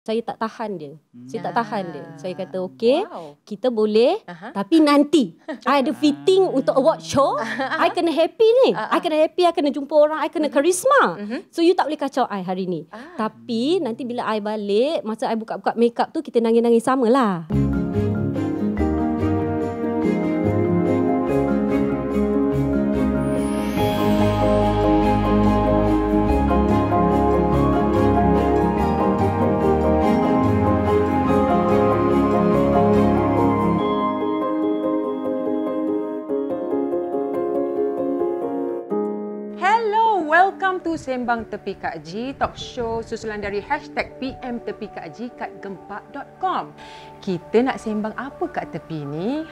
Saya tak tahan dia. Saya tak tahan dia. Saya kata okey, kita boleh tapi nanti I ada fitting untuk award show. I kena happy ni. I kena happy, I kena jumpa orang, I kena karisma. So you tak boleh kacau I hari ni. Tapi nanti bila I balik, masa I buka-buka makeup tu, kita nangis-nangis samalah. Welcome to Sembang Tepi Kak Ji, talk show susulan dari #PM Tepi Kak Ji kat gempak.com. Kita nak sembang apa kat tepi ni?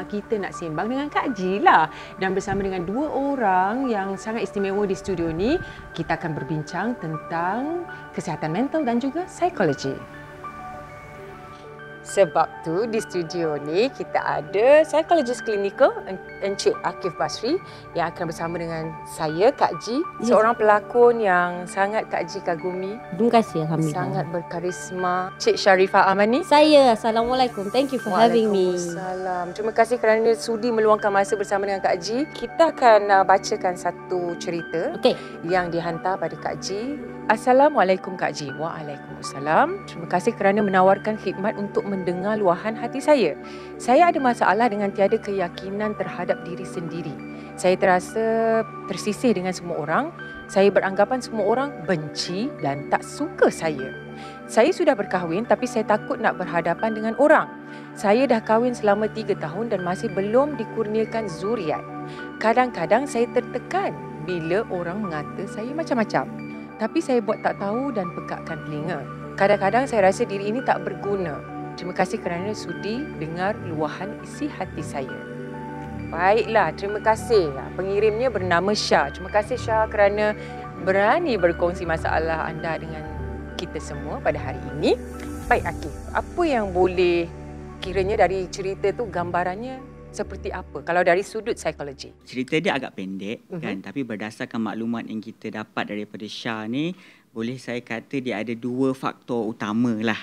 Kita nak sembang dengan Kak Ji lah. Dan bersama dengan dua orang yang sangat istimewa di studio ni, kita akan berbincang tentang kesihatan mental dan juga psikologi. Sebab tu di studio ni kita ada psikologis klinikal Encik Akif Basri yang akan bersama dengan saya, Kak Ji, seorang pelakon yang sangat Kak Ji kagumi. Terima kasih, alhamdulillah. Sangat berkarisma. Cik Sharifah Amani. Saya, Assalamualaikum. Thank you for having me. Waalaikumsalam. Terima kasih kerana sudi meluangkan masa bersama dengan Kak Ji. Kita akan bacakan satu cerita yang dihantar pada Kak Ji. Assalamualaikum Kak Ji. Waalaikumsalam. Terima kasih kerana menawarkan khidmat untuk mendengar luahan hati saya. Saya ada masalah dengan tiada keyakinan terhadap diri sendiri. Saya terasa tersisih dengan semua orang. Saya beranggapan semua orang benci dan tak suka saya. Saya sudah berkahwin tapi saya takut nak berhadapan dengan orang. Saya dah kahwin selama 3 tahun dan masih belum dikurniakan zuriat. Kadang-kadang saya tertekan bila orang mengata saya macam-macam. Tapi saya buat tak tahu dan pekakkan telinga. Kadang-kadang saya rasa diri ini tak berguna. Terima kasih kerana sudi dengar luahan isi hati saya. Baiklah, terima kasih. Pengirimnya bernama Syah. Terima kasih Syah kerana berani berkongsi masalah anda dengan kita semua pada hari ini. Baik Akif, apa yang boleh kiranya dari cerita tu gambarannya seperti apa kalau dari sudut psikologi? Cerita dia agak pendek kan, tapi berdasarkan maklumat yang kita dapat daripada Syah ni, boleh saya kata dia ada 2 faktor utama lah.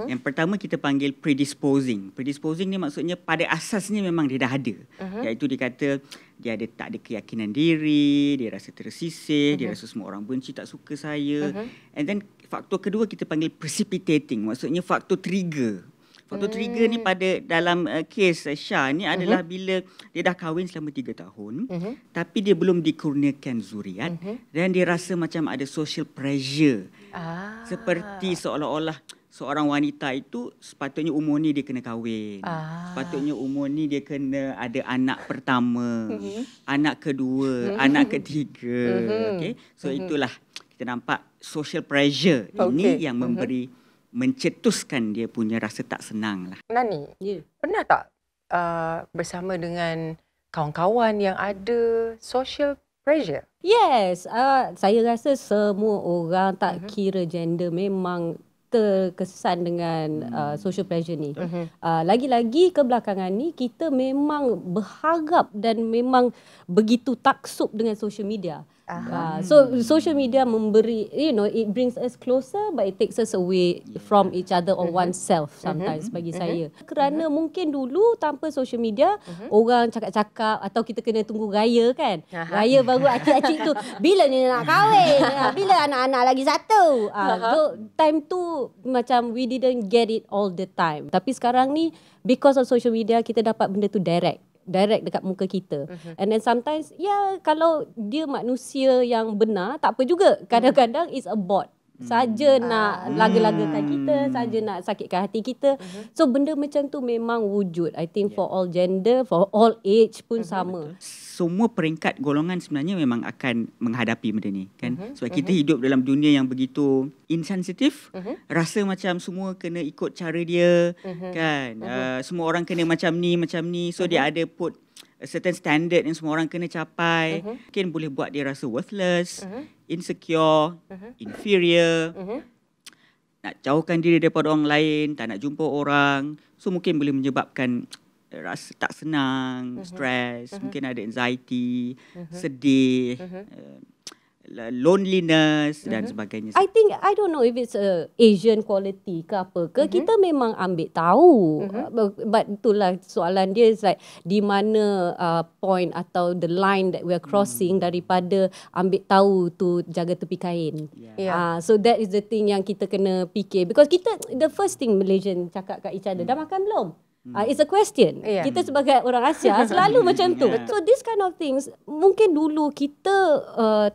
Yang pertama kita panggil predisposing. Predisposing ni maksudnya pada asasnya memang dia dah ada. Iaitu dia kata dia tak ada keyakinan diri, dia rasa tersisih, dia rasa semua orang benci, tak suka saya. And then faktor kedua kita panggil precipitating, maksudnya faktor trigger. Faktor trigger ni pada dalam kes Syah ni adalah bila dia dah kahwin selama 3 tahun tapi dia belum dikurniakan zuriat dan dia rasa macam ada social pressure. Seperti seolah-olah seorang wanita itu sepatutnya umur ni dia kena kahwin. Sepatutnya umur ni dia kena ada anak pertama, anak kedua, anak ketiga. So itulah kita nampak social pressure ini yang mencetuskan dia punya rasa tak senang lah. Nani, pernah tak bersama dengan kawan-kawan yang ada social pressure? Yes, saya rasa semua orang tak kira gender memang terkesan dengan social pressure ni. Lagi-lagi kebelakangan ni kita memang berharap dan memang begitu taksub dengan social media. So social media memberi, it brings us closer but it takes us away from each other or oneself sometimes bagi saya. Kerana mungkin dulu tanpa social media orang cakap-cakap atau kita kena tunggu raya kan. Raya baru acik-acik tu bila ni nak kahwin, bila anak-anak lagi satu. So time tu macam we didn't get it all the time. Tapi sekarang ni because of social media kita dapat benda tu direct dekat muka kita. And then sometimes kalau dia manusia yang benar tak apa juga. Kadang-kadang it's a bot. Saja nak laga-lagakan kita, saja nak sakitkan hati kita. So benda macam tu memang wujud. I think for all gender, for all age pun sama. Semua peringkat golongan sebenarnya memang akan menghadapi benda ni kan. Sebab kita hidup dalam dunia yang begitu insensitif, rasa macam semua kena ikut cara dia kan. Semua orang kena macam ni. So dia ada put a certain standard yang semua orang kena capai. Mungkin boleh buat dia rasa worthless, insecure, inferior, nak jauhkan diri daripada orang lain, tak nak jumpa orang. So mungkin boleh menyebabkan rasa tak senang, stres, mungkin ada anxiety, sedih, loneliness dan sebagainya. I think, I don't know if it's a Asian quality ke apa ke, kita memang ambil tahu. But itulah soalan dia is like di mana point atau the line that we're crossing daripada ambil tahu tu jaga tepi kain. So that is the thing yang kita kena fikir, because kita, the first thing Malaysian cakap kat each other, dah makan belum? It's a question. Kita sebagai orang Asia selalu macam tu. So this kind of things mungkin dulu kita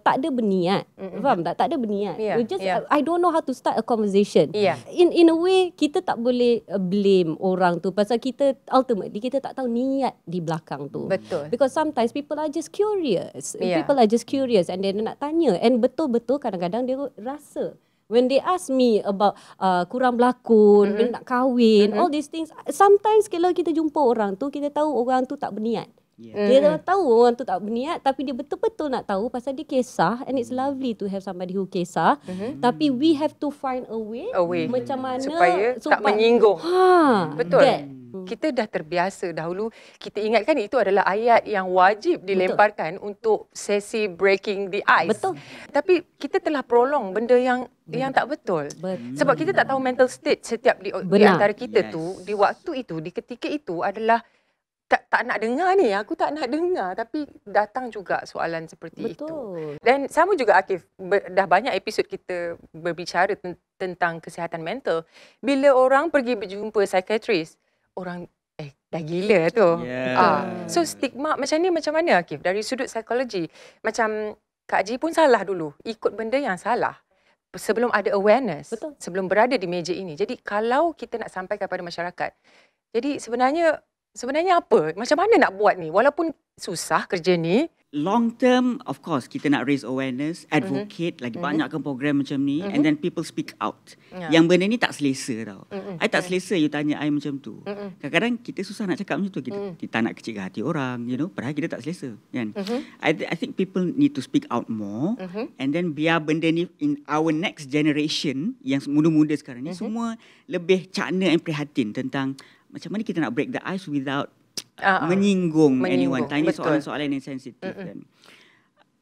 tak ada berniat. Faham tak? Tak ada berniat. We just I don't know how to start a conversation. In a way kita tak boleh blame orang tu pasal kita ultimately kita tak tahu niat di belakang tu. Betul. Because sometimes people are just curious. People are just curious and dia nak tanya, and betul-betul kadang-kadang dia rasa. When they ask me about kurang berlakon, nak kahwin, all these things, sometimes kalau kita jumpa orang tu, kita tahu orang tu tak berniat. Kita tahu orang tu tak berniat, tapi dia betul-betul nak tahu pasal dia kisah, and it's lovely to have somebody who kisah. Tapi we have to find a way macam mana supaya tak menyinggung. Betul. That. Kita dah terbiasa dahulu. Kita ingatkan itu adalah ayat yang wajib dilemparkan untuk sesi breaking the ice. Betul. Tapi kita telah prolong benda yang tak betul. Sebab kita tak tahu mental state setiap di antara kita tu di waktu itu, di ketika itu adalah tak nak dengar ni, aku tak nak dengar, tapi datang juga soalan seperti itu. Dan sama juga Akif, dah banyak episod kita berbicara tentang kesihatan mental. Bila orang pergi berjumpa psikiatris, orang dah gila tu. So stigma macam ni macam mana Akif dari sudut psikologi? Macam Kak Ji pun salah dulu, ikut benda yang salah sebelum ada awareness. Sebelum berada di meja ini. Jadi kalau kita nak sampai kepada masyarakat, jadi sebenarnya apa? Macam mana nak buat ni? Walaupun susah kerja ni. Long term, of course, kita nak raise awareness, advocate, lagi banyakkan program macam ni, and then people speak out. Yang benda ni tak selesa tau. I tak selesa you tanya I macam tu. Kadang-kadang kita susah nak cakap macam tu. Kita nak kecilkan hati orang, you know, padahal kita tak selesa. Kan? I think people need to speak out more, and then biar benda ni in our next generation, yang muda-muda sekarang ni, semua lebih cakna and prihatin tentang macam mana kita nak break the ice without menyinggung anyone, tanya soalan-soalan yang sensitif kan.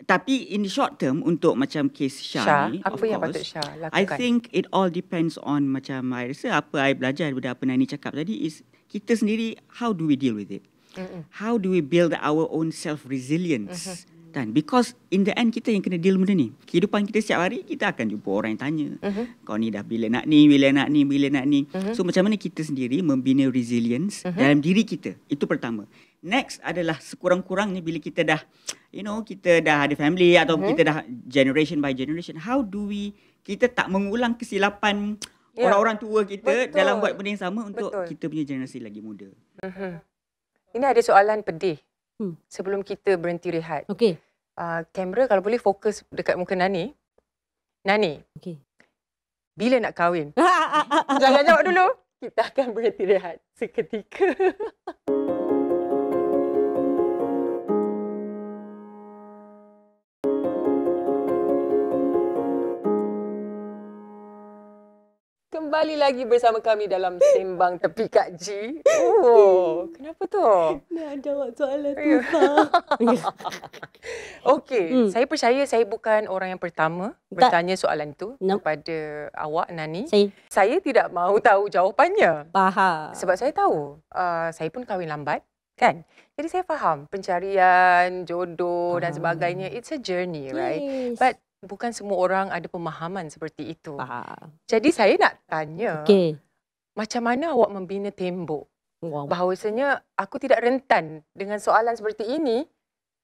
Tapi in the short term, untuk macam kes Syah ni, apa yang patut Syah lakukan? I think it all depends on, macam I rasa apa I belajar daripada apa Nani cakap tadi is kita sendiri, how do we deal with it? How do we build our own self-resilience? Kan? Because in the end kita yang kena deal benda ni. Kehidupan kita setiap hari kita akan jumpa orang yang tanya, kau ni dah bila nak ni, bila nak ni, bila nak ni. So macam mana kita sendiri membina resilience dalam diri kita. Itu pertama. Next adalah sekurang-kurangnya bila kita dah, you know, kita dah ada family atau kita dah generation by generation, how do we, kita tak mengulang kesilapan orang-orang tua kita dalam buat benda yang sama untuk kita punya generasi lagi muda. Ini ada soalan pedih. Sebelum kita berhenti rehat. Okey. Kamera kalau boleh fokus dekat muka Nani. Nani. Okey. Bila nak kahwin? Jangan jawab dulu. Kita akan berhenti rehat seketika. Kembali lagi bersama kami dalam Sembang Tepi Kak Ji. Oh, kenapa tu? Nak jawab soalan tu. Okey, saya percaya saya bukan orang yang pertama bertanya soalan tu kepada awak Nani. Saya tidak mahu tahu jawapannya. Faham. Sebab saya tahu saya pun kahwin lambat, kan? Jadi saya faham pencarian jodoh dan sebagainya, it's a journey, right? But bukan semua orang ada pemahaman seperti itu. Jadi saya nak tanya, macam mana awak membina tembok? Bahawasanya aku tidak rentan dengan soalan seperti ini.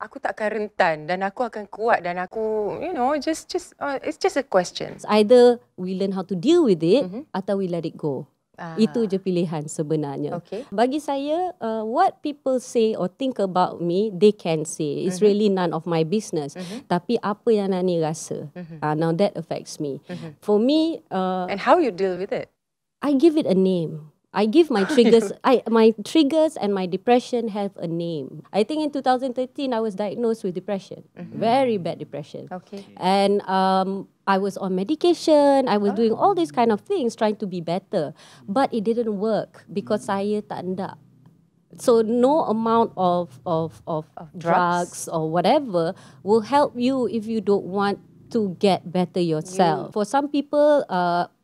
Aku tak akan rentan dan aku akan kuat dan aku, you know, it's just a question. Either we learn how to deal with it atau we let it go. Itu je pilihan sebenarnya. Bagi saya, what people say or think about me, they can say. It's really none of my business. Tapi apa yang Nani rasa, now that affects me. For me... and how you deal with it? I give it a name. I give my triggers, my triggers and my depression have a name. I think in 2013, I was diagnosed with depression. Very bad depression. And I was on medication. I was doing all these kind of things, trying to be better. But it didn't work because saya tak nak. So no amount of drugs or whatever will help you if you don't want to get better yourself. For some people,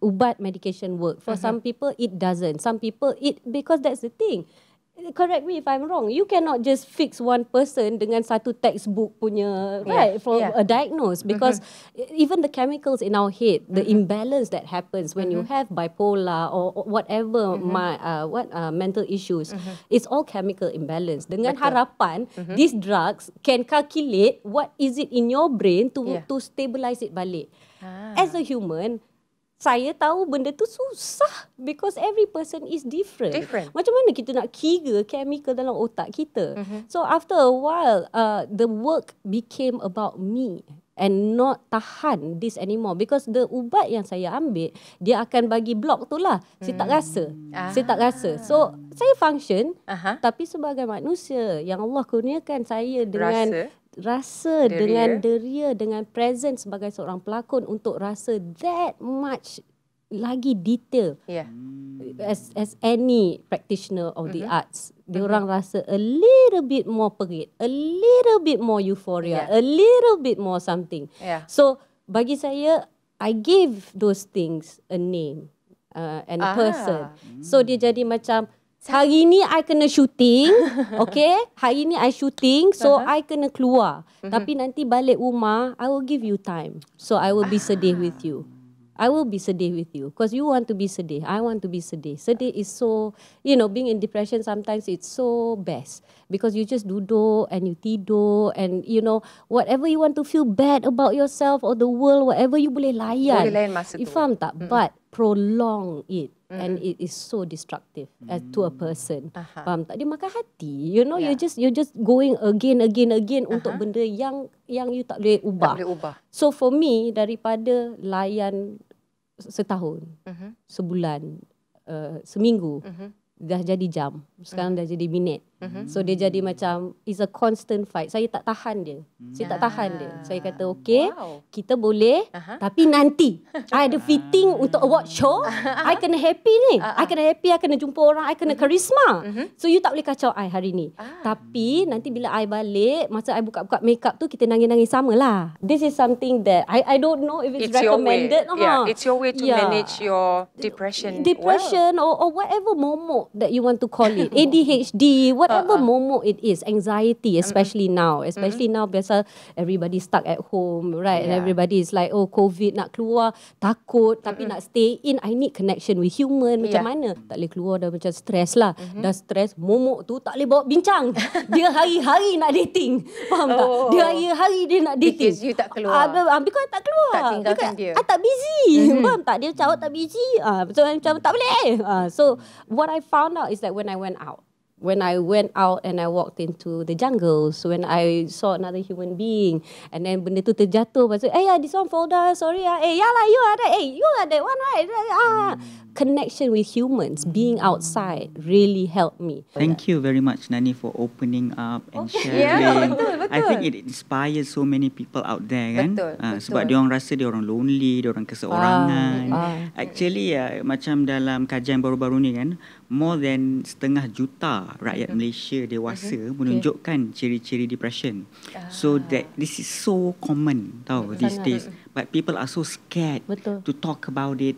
ubat medication work. For some people, it doesn't. Some people, because that's the thing. Correct me if I'm wrong. You cannot just fix one person dengan satu textbook punya, right? From a diagnose, because even the chemicals in our head, the imbalance that happens when you have bipolar or whatever mental issues, it's all chemical imbalance. Dengan harapan, these drugs can calculate what is it in your brain to stabilize it balik. As a human, saya tahu benda tu susah because every person is different. Macam mana kita nak kira chemical dalam otak kita? So after a while, the work became about me and not tahan this anymore, because the ubat yang saya ambil, dia akan bagi block tu lah. Saya tak rasa. Saya tak rasa. So saya function, tapi sebagai manusia yang Allah kurniakan saya dengan rasa dengan deria, dengan presence sebagai seorang pelakon untuk rasa that much lagi detail as any practitioner of the arts. Diorang rasa a little bit more perit, a little bit more euphoria, a little bit more something. So bagi saya, I give those things a name and a person. So dia jadi macam, hari ni I kena shooting, okay? Hari ni I shooting, so I kena keluar. Tapi nanti balik rumah, I will give you time. So I will be sedih with you. I will be sedih with you because you want to be sedih. I want to be sedih. Sedih is so, being in depression sometimes it's so best because you just duduk and you tidur and whatever you want to feel bad about yourself or the world, whatever you boleh layan. Boleh layan masa tu. You faham tak? But prolong it. And it is so destructive to a person. Faham tak? Dia makan hati. You're just going again untuk benda yang you tak boleh ubah. So for me, daripada layan setahun, sebulan, seminggu, dah jadi jam. Sekarang dah jadi minit. So dia jadi macam, it's a constant fight. Saya tak tahan dia. Saya kata, okay, kita boleh, tapi nanti I ada fitting untuk award show. I kena happy ni. I kena jumpa orang, I kena charisma. So you tak boleh kacau I hari ni. Tapi nanti bila I balik, masa I buka-buka makeup tu, kita nangis-nangis sama lah. This is something that I don't know if it's recommended. It's your way to manage your depression or whatever momok that you want to call it. ADHD, whatever momok it is, anxiety, especially now. Biasa everybody stuck at home, right? And everybody is like, oh, COVID, nak keluar, takut, tapi nak stay in, I need connection with human. Macam mana? Tak boleh keluar, dah macam stress lah. Dah stress, momok tu tak boleh bawa bincang. Dia hari-hari nak dating. Faham tak? Dia hari-hari dia nak dating. Because you tak keluar. Because I tak keluar. Tak tinggalkan dia. I tak busy. Faham tak? Dia cakap tak busy. So macam tak boleh. So what I found out is that when I went out and I walked into the jungles, when I saw another human being, and then benda tu terjatuh, lepas tu, this one fall down, sorry lah, you are that one, right? Connection with humans, being outside really helped me. Thank you very much, Nani, for opening up and sharing. Betul. I think it inspires so many people out there, kan? Betul. Sebab dia orang rasa dia orang lonely, dia orang keseorangan. Actually, macam dalam kajian baru-baru ni kan, more than 1/2 juta rakyat Malaysia dewasa menunjukkan ciri-ciri depression. So that this is so common these days. But people are so scared to talk about it.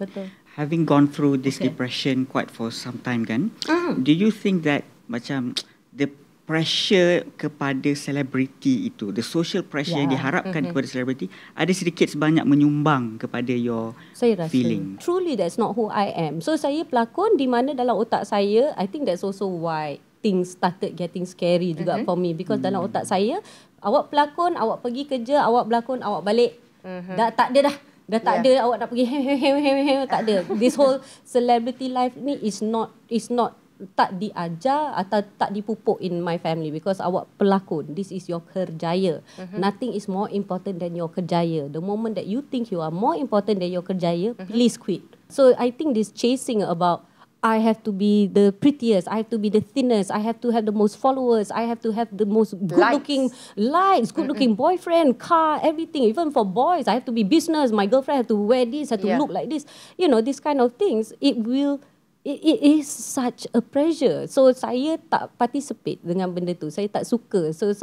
Having gone through this depression quite for some time kan, do you think that macam the pressure kepada selebriti itu, the social pressure yang diharapkan kepada selebriti, ada sedikit sebanyak menyumbang kepada your feeling? Truly that's not who I am. So saya pelakon di mana dalam otak saya, I think that's also why things started getting scary juga for me, because dalam otak saya, awak pelakon, awak pergi kerja, awak berlakon, awak balik. Dah tak ada awak nak pergi tak ada. This whole celebrity life ni is not tak diajar atau tak dipupuk in my family, because awak pelakon, this is your kerjaya. Nothing is more important than your kerjaya. The moment that you think you are more important than your kerjaya, please quit. So I think this chasing about I have to be the prettiest, I have to be the thinnest, I have to have the most followers, I have to have the most good-looking likes, good-looking boyfriend, car, everything. Even for boys, I have to be business, my girlfriend have to wear this, have to look like this. This kind of things, it is such a pressure. So saya tak participate dengan benda tu. Saya tak suka. So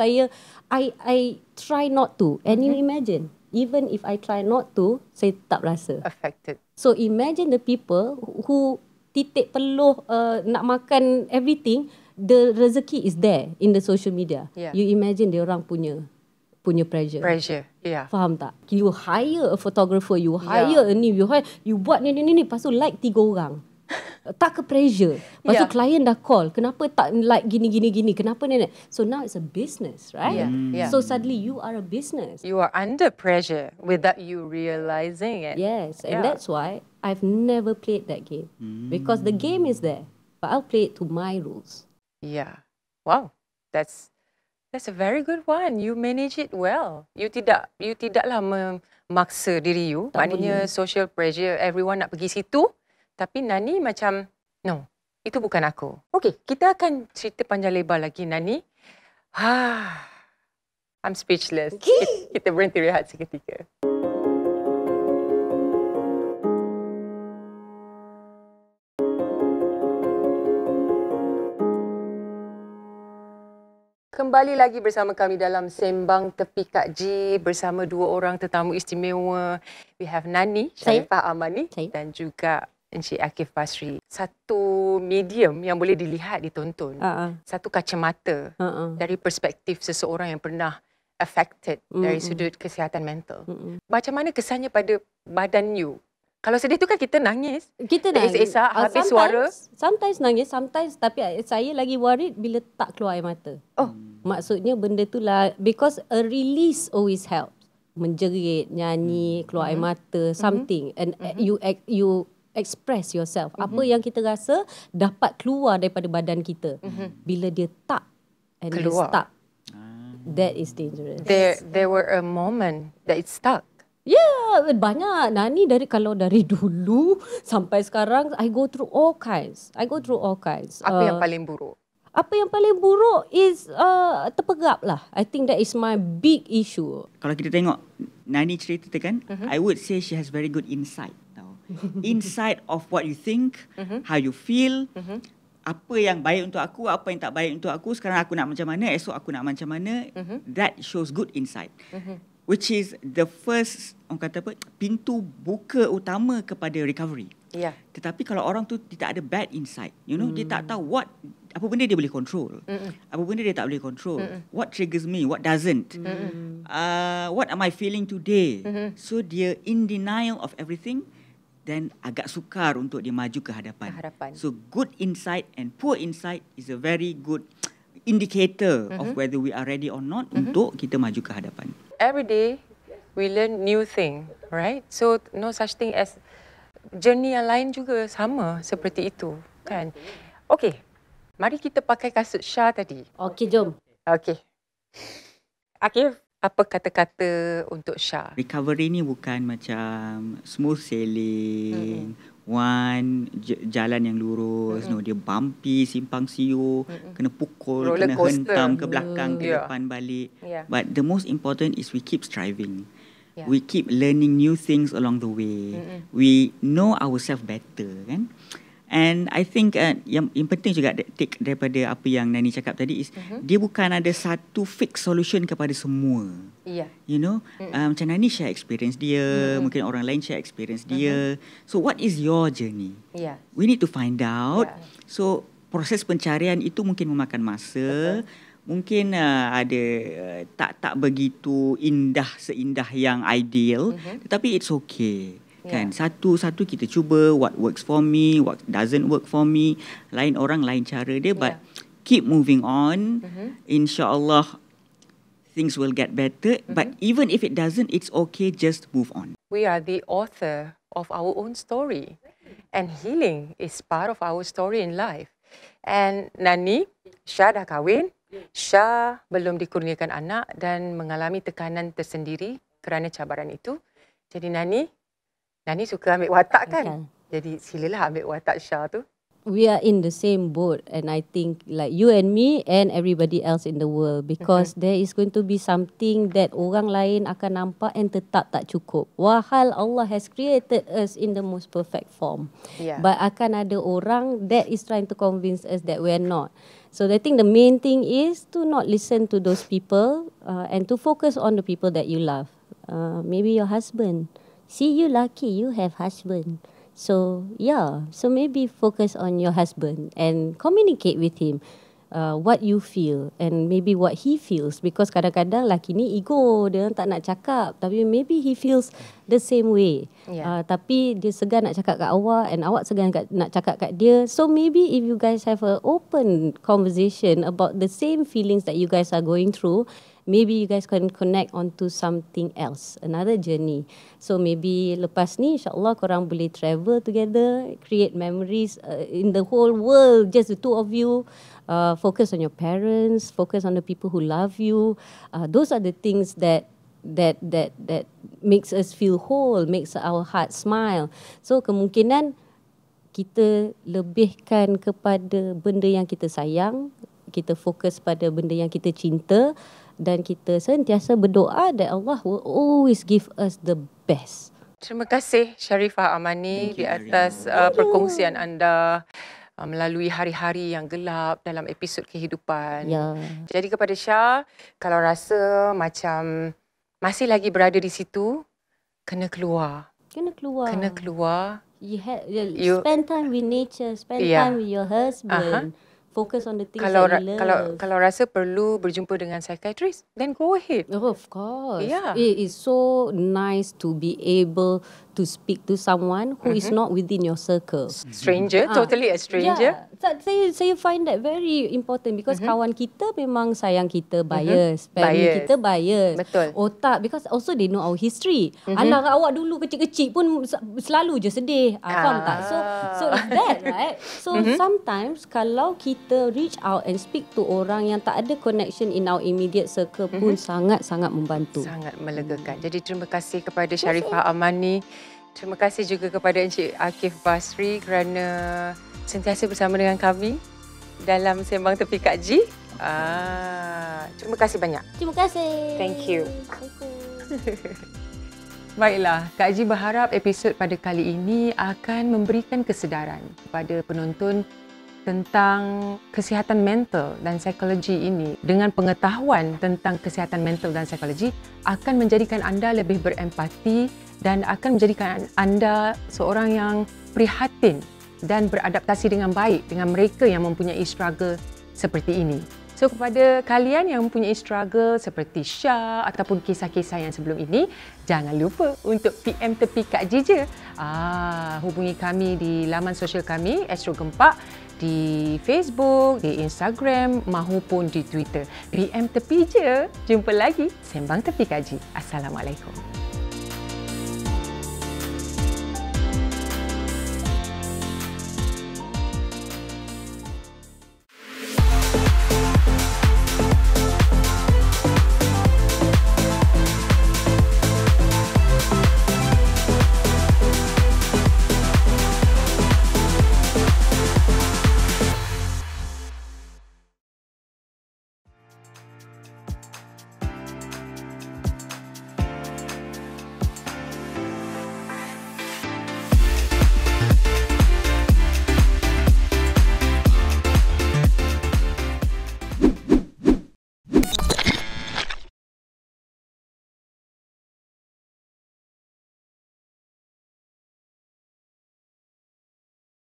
I try not to. And you imagine, even if I try not to, saya tak rasa. Affected. So imagine the people who titik peluh nak makan everything, the rezeki is there in the social media. Yeah. You imagine dia orang punya pressure. Yeah. Faham tak? You hire a photographer, you hire a ni, you buat ni, lepas tu like 3 orang. Tak ke pressure. Lepas tu klien dah call, kenapa tak like gini, kenapa ni? So now it's a business, right? Yeah. So suddenly you are a business. You are under pressure without you realizing it. Yes, and that's why I've never played that game. Because the game is there, but I'll play it to my rules. Yeah. Wow. That's a very good one. You manage it well. You tidaklah memaksa diri you. Maknanya social pressure, everyone nak pergi situ. Tapi Nani macam, no, itu bukan aku. Okay, kita akan cerita panjang lebar lagi, Nani. I'm speechless. Kita berhenti rehat seketika. Kembali lagi bersama kami dalam Sembang Tepi Kak G bersama 2 orang tetamu istimewa. We have Nani Sharifah Amani dan juga Encik Akif Basri. Satu medium yang boleh dilihat, ditonton. Satu kacamata dari perspektif seseorang yang pernah affected dari sudut kesihatan mental. Macam mana kesannya pada badan you? Kalau sedih tu kan kita nangis. Kita nangis. Habis suara. Sometimes nangis, sometimes. Tapi saya lagi worried bila tak keluar air mata. Maksudnya benda tu lah, because a release always helps. Menjerit, nyanyi, keluar air mata, something. And you express yourself. Apa yang kita rasa dapat keluar daripada badan kita. Bila dia tak and keluar. Dia stuck, that is dangerous. There were a moment that it stuck. Yeah, banyak. Nani kalau dari dulu sampai sekarang, I go through all kinds. Apa yang paling buruk? Apa yang paling buruk is terpegap lah. I think that is my big issue. Kalau kita tengok Nani cerita tu kan, I would say she has very good insight. Insight of what you think, how you feel, apa yang baik untuk aku, apa yang tak baik untuk aku, sekarang aku nak macam mana, esok aku nak macam mana. That shows good insight. Which is the first, orang kata apa, pintu buka utama kepada recovery. Yeah. Tetapi kalau orang tu tak ada bad insight, you know, dia tak tahu apa benda dia boleh control, apa benda dia tak boleh control, what triggers me, what doesn't, what am I feeling today. So dia in denial of everything, then agak sukar untuk dia maju ke hadapan. So good insight and poor insight is a very good indicator of whether we are ready or not untuk kita maju ke hadapan. Every day we learn new thing, right? So no such thing as journey yang lain juga sama seperti itu, kan? Okay, mari kita pakai kasut Syah tadi. Okay, jom. Okay. Akif, apa kata-kata untuk Syah? Recovery ni bukan macam smooth sailing, jalan yang lurus, no, dia bumpy, simpang siur, kena pukul, roller kena coaster. hentam ke belakang, ke depan balik. But the most important is we keep striving. We keep learning new things along the way. We know ourselves better, kan? And I think yang penting juga take daripada apa yang Nani cakap tadi is dia bukan ada satu fix solution kepada semua. You know, macam Nani share experience dia, mungkin orang lain share experience dia. So what is your journey? We need to find out. So proses pencarian itu mungkin memakan masa. Mungkin ada tak begitu seindah yang ideal, tetapi it's okay. Kan, satu-satu kita cuba what works for me, what doesn't work for me. Lain orang lain cara dia, but keep moving on. InsyaAllah things will get better. But even if it doesn't, it's okay, just move on. We are the author of our own story, and healing is part of our story in life. And Nani, Syah dah kahwin, Syah belum dikurniakan anak dan mengalami tekanan tersendiri kerana cabaran itu. Jadi Nani suka ambil watak kan? Jadi silalah ambil watak Syah tu. We are in the same boat, and I think like you and me and everybody else in the world, because there is going to be something that orang lain akan nampak and tetap tak cukup. Wahal Allah has created us in the most perfect form. But akan ada orang that is trying to convince us that we are not. So I think the main thing is to not listen to those people and to focus on the people that you love. maybe your husband. See, you lucky you have husband. So so maybe focus on your husband and communicate with him. What you feel and maybe what he feels, because kadang-kadang laki ni ego, dia tak nak cakap tapi maybe he feels the same way. Tapi dia segan nak cakap kat awak and awak segan nak cakap kat dia. So maybe if you guys have an open conversation about the same feelings that you guys are going through, maybe you guys can connect onto something else, another journey. So maybe lepas ni insyaAllah korang boleh travel together, create memories in the whole world, just the two of you. Focus on your parents, focus on the people who love you. Those are the things that makes us feel whole, makes our heart smile. So kemungkinan kita lebihkan kepada benda yang kita sayang, kita fokus pada benda yang kita cinta, dan kita sentiasa berdoa that Allah will always give us the best. Terima kasih Sharifah Amani di atas perkongsian anda melalui hari-hari yang gelap dalam episod kehidupan. Jadi kepada Syah, kalau rasa macam masih lagi berada di situ, kena keluar. Kena keluar. Kena keluar. You spend time with nature, spend time with your husband. Focus on the things that you love. Kalau rasa perlu berjumpa dengan psychiatrist, then go ahead. Oh, of course. It is so nice to be able to speak to someone who is not within your circle. Stranger, totally a stranger. Saya find that very important because kawan kita memang sayang kita, bias. Family kita bias. Betul. Otak, because also they know our history. Alah, awak dulu kecil-kecil pun selalu je sedih. Faham tak? So it's that, right? So sometimes kalau kita reach out and speak to orang yang tak ada connection in our immediate circle pun sangat-sangat membantu. Sangat melegakan. Jadi terima kasih kepada Sharifah Amani. Terima kasih juga kepada Encik Akif Basri kerana sentiasa bersama dengan kami dalam Sembang Tepi Kak Ji. Terima kasih banyak. Terima kasih. Thank you. Baiklah, Kak Ji berharap episod pada kali ini akan memberikan kesedaran kepada penonton tentang kesihatan mental dan psikologi ini. Dengan pengetahuan tentang kesihatan mental dan psikologi akan menjadikan anda lebih berempati dan akan menjadikan anda seorang yang prihatin dan beradaptasi dengan baik dengan mereka yang mempunyai struggle seperti ini. So kepada kalian yang mempunyai struggle seperti Syah ataupun kisah-kisah yang sebelum ini, jangan lupa untuk PM Tepi Kak Ji je. Hubungi kami di laman sosial kami Astro Gempak, di Facebook, di Instagram mahupun di Twitter. PM Tepi je. Jumpa lagi Sembang Tepi Kak Ji. Assalamualaikum.